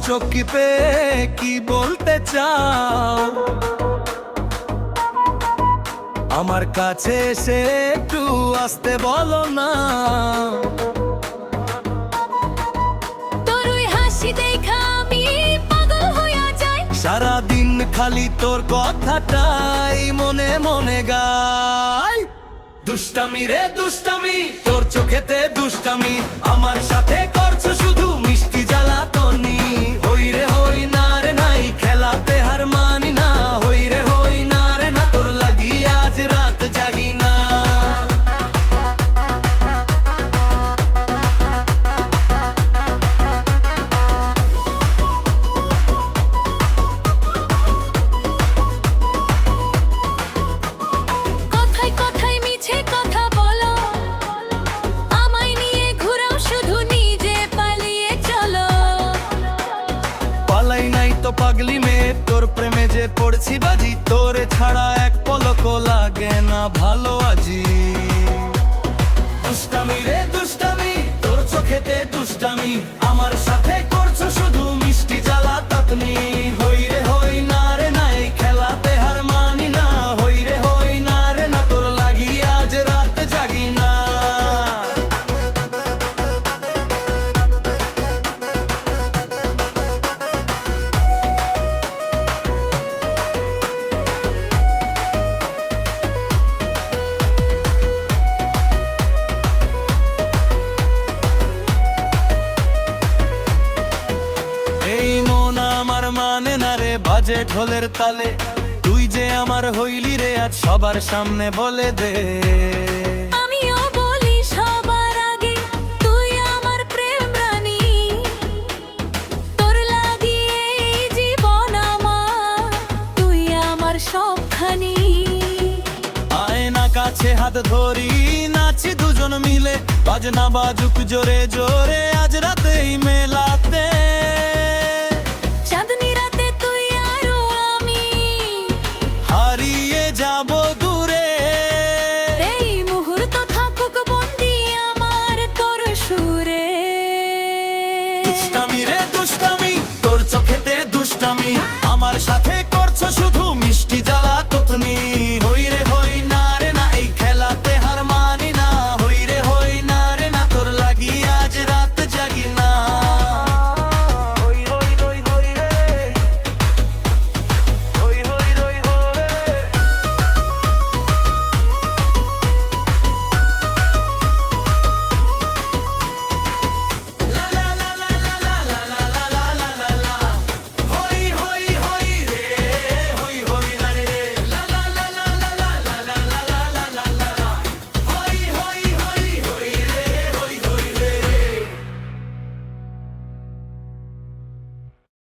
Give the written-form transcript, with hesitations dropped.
চোখ টিপে কি বলতে চাও? আমার কাছে এসে একটু আসতে বলো না। তোর ওই হাসি দেখা আমি পাগল হইয়া যাই। সারাদিন খালি তোর কথাটাই মনে মনে গাই। দুষ্টামি রে দুষ্টামি, তোর চোখেতে দুষ্টামি, আমার সাথে করছো শুধু মিষ্টি জ্বালাতনি। হই রে হই না রে নাই, খেলাতে হার মানি না। হই রে হই না রে না, তোর লাগি আজ রাত জাগি না। কথায় কথায় মিছে কথা বলো, আমায় নিয়ে ঘুরাও শুধু, নিজে পালিয়ে চলো। পালাই নাই তো পাগলি মেয়ে, তোর প্রেমে যে পড়ছি বাজি। তোরে ছাড়া এক পলকও লাগে না ভালো আজি। দুষ্টামি রে দুষ্টামি, তোর চোখেতে দুষ্টামি, আমার সাথে করছো শুধু মিষ্টি জ্বালাতনি। হই রে হই না রে নাই, খেলাতে হার মানি না। হই রে হই না রে না, তোর লাগি আজ রাত জাগি না। এই মন আমার মানে না রে বাজে ঢোলের তালে। তুই যে আমার হইলি রে আজ সবার সামনে বলে দে। আমিও বলি সবার আগে, তুই আমার প্রেম রানী। তোর লাগি এই জীবন আমার, তুই আমার সবখানি। আয় না কাছে হাত ধরি, নাচি দুজন মিলে। বাজনা বাজুক জোরে জোরে, আজ রাতেই মেলাতে।